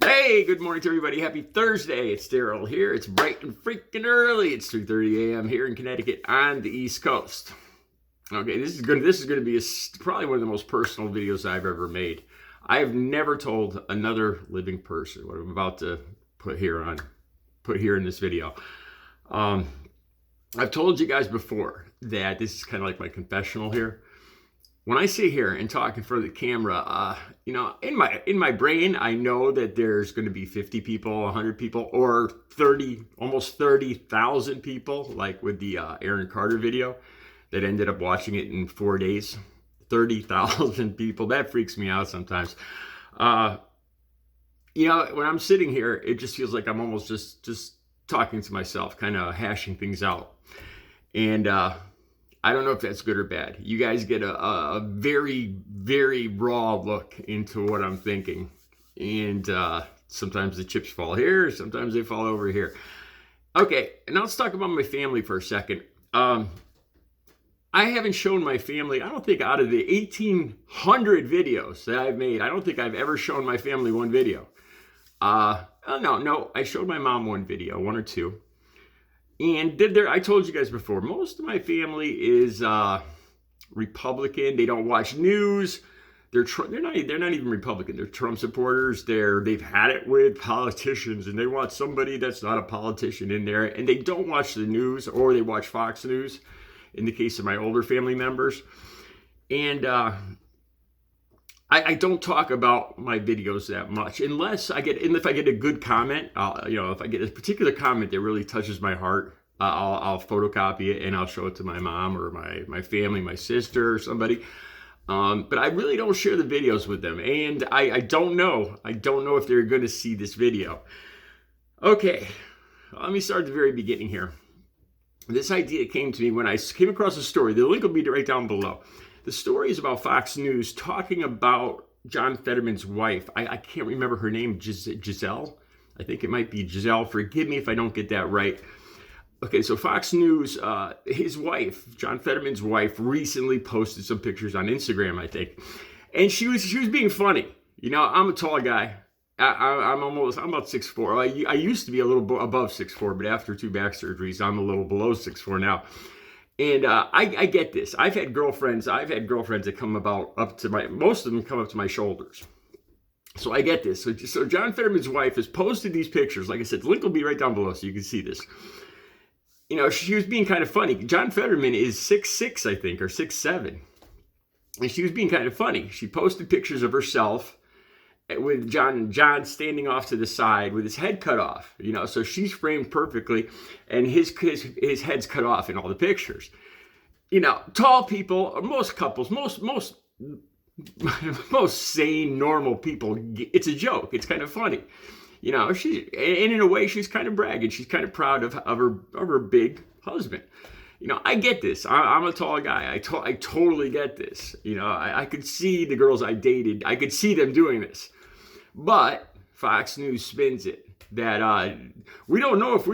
Hey, good morning to everybody. Happy Thursday. It's Daryl here. It's bright and freaking early. It's 3:30 a.m. here in Connecticut on the East Coast. Okay, this is going to be probably one of the most personal videos I've ever made. I have never told another living person what I'm about to put here in this video. I've told you guys before that this is kind of like my confessional here. When I sit here and talk in front of the camera, in my brain, I know that there's going to be 50 people, 100 people, or 30, almost 30,000 people, like with the Aaron Carter video that ended up watching it in 4 days. 30,000 people. That freaks me out sometimes. When I'm sitting here, it just feels like I'm almost just talking to myself, kind of hashing things out. And I don't know if that's good or bad. You guys get a very, very raw look into what I'm thinking. And sometimes the chips fall here, sometimes they fall over here. Okay, now let's talk about my family for a second. I haven't shown my family, I don't think out of the 1,800 videos that I've made, I don't think I've ever shown my family one video. No, I showed my mom one video, one or two. And I told you guys before, most of my family is Republican. They don't watch news. They're not even Republican. They're Trump supporters. They've had it with politicians, and they want somebody that's not a politician in there. And they don't watch the news, or they watch Fox News. In the case of my older family members, and I don't talk about my videos that much unless if I get a good comment. If I get a particular comment that really touches my heart, I'll photocopy it and I'll show it to my mom or my family, my sister or somebody. But I really don't share the videos with them, and I don't know if they're going to see this video. Okay, let me start at the very beginning here. This idea came to me when I came across a story. The link will be right down below. The story is about Fox News talking about John Fetterman's wife. I can't remember her name, Gisele? I think it might be Gisele. Forgive me if I don't get that right. Okay, so Fox News, his wife, John Fetterman's wife, recently posted some pictures on Instagram, I think. And she was being funny. I'm a tall guy. I'm about 6'4". I used to be a little above 6'4", but after 2 back surgeries, I'm a little below 6'4" now. And I get this. I've had girlfriends that come most of them come up to my shoulders. So I get this. So John Fetterman's wife has posted these pictures. Like I said, the link will be right down below so you can see this. She was being kind of funny. John Fetterman is 6'6", I think, or 6'7". And she was being kind of funny. She posted pictures of herself with John standing off to the side with his head cut off, so she's framed perfectly, and his head's cut off in all the pictures. Tall people, most couples, most sane, normal people, it's a joke. It's kind of funny. And in a way, she's kind of bragging. She's kind of proud of her big husband. I get this. I'm a tall guy. I totally get this. I could see the girls I dated. I could see them doing this. But Fox News spins it that we don't know if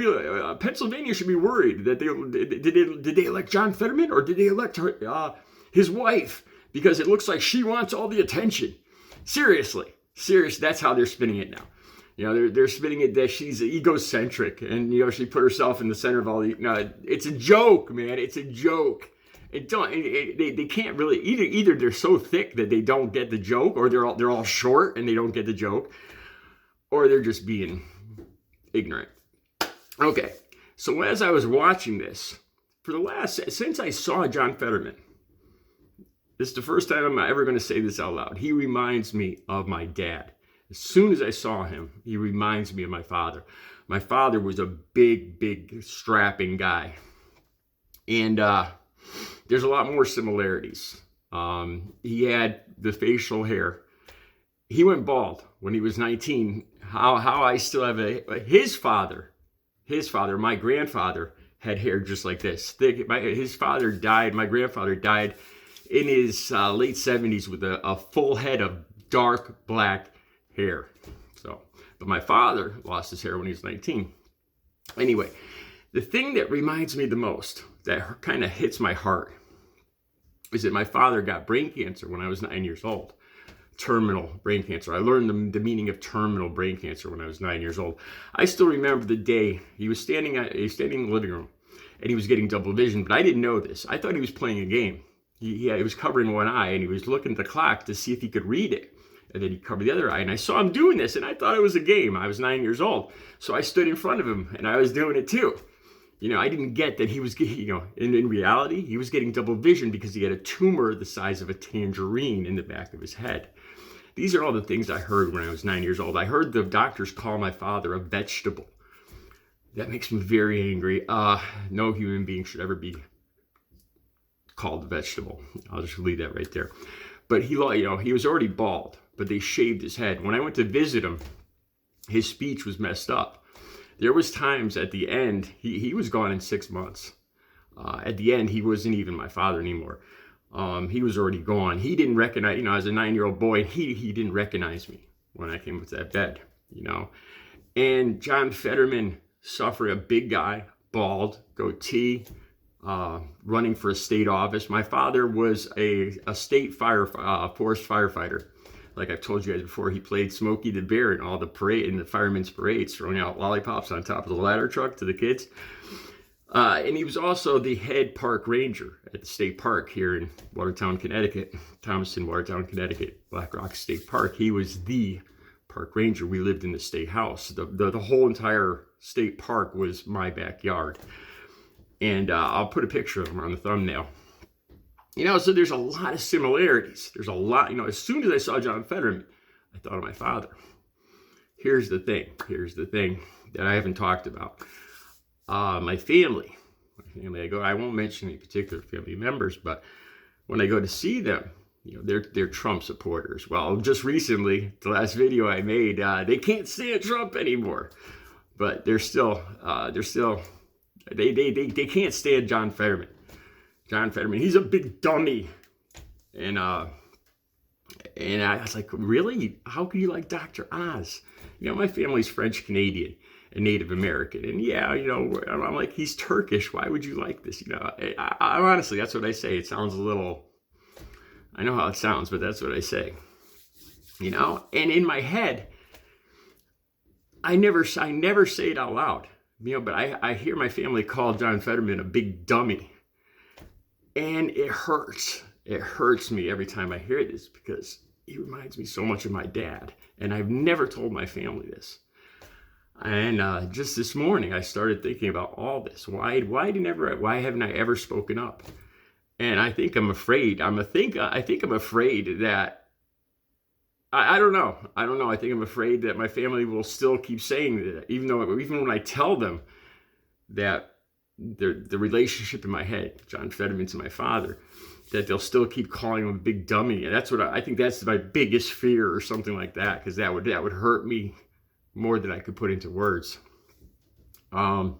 Pennsylvania should be worried that did they elect John Fetterman or did they elect his wife, because it looks like she wants all the attention. Seriously, that's how they're spinning it now. They're spinning it that she's egocentric and she put herself in the center of all the. No, it's a joke, man. It's a joke. They can't really either they're so thick that they don't get the joke, or they're all short and they don't get the joke, or they're just being ignorant. Okay, so as I was watching this since I saw John Fetterman, this is the first time I'm ever going to say this out loud. He reminds me of my dad. As soon as I saw him, he reminds me of my father. My father was a big, strapping guy, and there's a lot more similarities. He had the facial hair. He went bald when he was 19. How I still have his father, my grandfather, had hair just like this. Thick. His father died. My grandfather died in his late 70s with a full head of dark black hair. But my father lost his hair when he was 19. Anyway, the thing that reminds me the most, that kind of hits my heart, is that my father got brain cancer when I was 9 years old. terminal brain cancer. I learned the meaning of terminal brain cancer when I was 9 years old. I still remember the day he was standing in the living room, and he was getting double vision, but I didn't know this. I thought he was playing a game. He was covering one eye, and he was looking at the clock to see if he could read it. And then he covered the other eye, and I saw him doing this, and I thought it was a game. I was 9 years old. So I stood in front of him, and I was doing it too. I didn't get that he was getting, in reality, he was getting double vision because he had a tumor the size of a tangerine in the back of his head. These are all the things I heard when I was 9 years old. I heard the doctors call my father a vegetable. That makes me very angry. No human being should ever be called a vegetable. I'll just leave that right there. But he was already bald, but they shaved his head. When I went to visit him, his speech was messed up. There was times at the end, he was gone in 6 months. At the end, he wasn't even my father anymore. He was already gone. He didn't recognize, as a 9-year-old boy, he didn't recognize me when I came up to that bed, And John Fetterman suffered, a big guy, bald, goatee, running for a state office. My father was a state forest firefighter. Like I've told you guys before, he played Smokey the Bear in all the firemen's parades, throwing out lollipops on top of the ladder truck to the kids. And he was also the head park ranger at the state park here in Watertown, Connecticut, Thomaston, Watertown, Connecticut, Black Rock State Park. He was the park ranger. We lived in the state house. The whole entire state park was my backyard. And I'll put a picture of him on the thumbnail. So there's a lot of similarities. There's a lot, as soon as I saw John Fetterman, I thought of my father. Here's the thing that I haven't talked about. My family, I won't mention any particular family members, but when I go to see them, they're Trump supporters. Well, just recently, the last video I made, they can't stand Trump anymore, but they can't stand John Fetterman. John Fetterman, he's a big dummy. And I was like, really? How can you like Dr. Oz? My family's French Canadian and Native American. And I'm like, he's Turkish. Why would you like this? I honestly, that's what I say. It sounds a little, I know how it sounds, but that's what I say. And in my head, I never say it out loud. But I hear my family call John Fetterman a big dummy. And it hurts. It hurts me every time I hear this because he reminds me so much of my dad. And I've never told my family this. And just this morning, I started thinking about all this. Why haven't I ever spoken up? And I think I'm afraid. I think I'm afraid that I don't know. I think I'm afraid that my family will still keep saying that, even when I tell them that the relationship in my head, John Fetterman to my father, that they'll still keep calling him a big dummy. And that's what I think that's my biggest fear or something like that, because that would hurt me more than I could put into words. So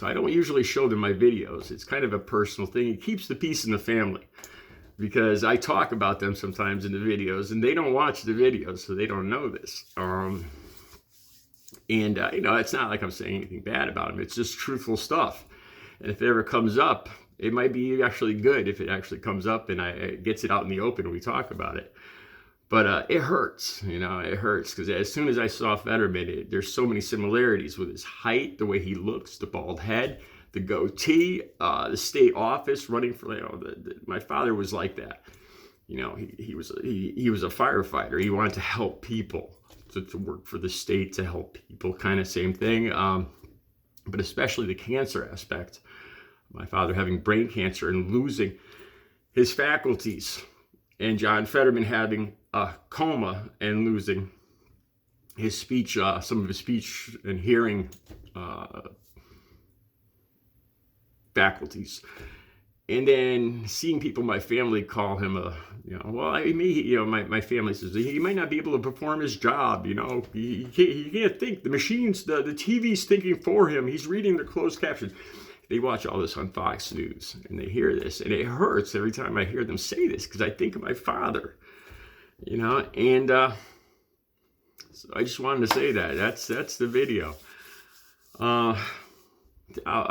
I don't usually show them my videos. It's kind of a personal thing. It keeps the peace in the family because I talk about them sometimes in the videos and they don't watch the videos, so they don't know this. It's not like I'm saying anything bad about them. It's just truthful stuff. And if it ever comes up, it might be actually good if it actually comes up and it gets it out in the open and we talk about it. But it hurts, it hurts because as soon as I saw Fetterman, there's so many similarities with his height, the way he looks, the bald head, the goatee, the state office running for, my father was like that. He was a firefighter. He wanted to help people, to work for the state to help people, kind of same thing. But especially the cancer aspect. My father having brain cancer and losing his faculties, and John Fetterman having a coma and losing his speech, some of his speech and hearing faculties. And then seeing people in my family call him my family says he might not be able to perform his job. He can't think. The machines, the TV's thinking for him. He's reading the closed captions. They watch all this on Fox News and they hear this, and it hurts every time I hear them say this because I think of my father, and so I just wanted to say that. That's the video. I'll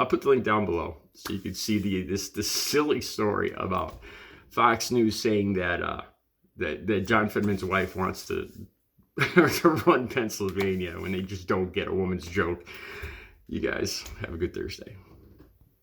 put the link down below so you can see this silly story about Fox News saying that that John Fetterman's wife wants to to run Pennsylvania when they just don't get a woman's joke. You guys have a good Thursday.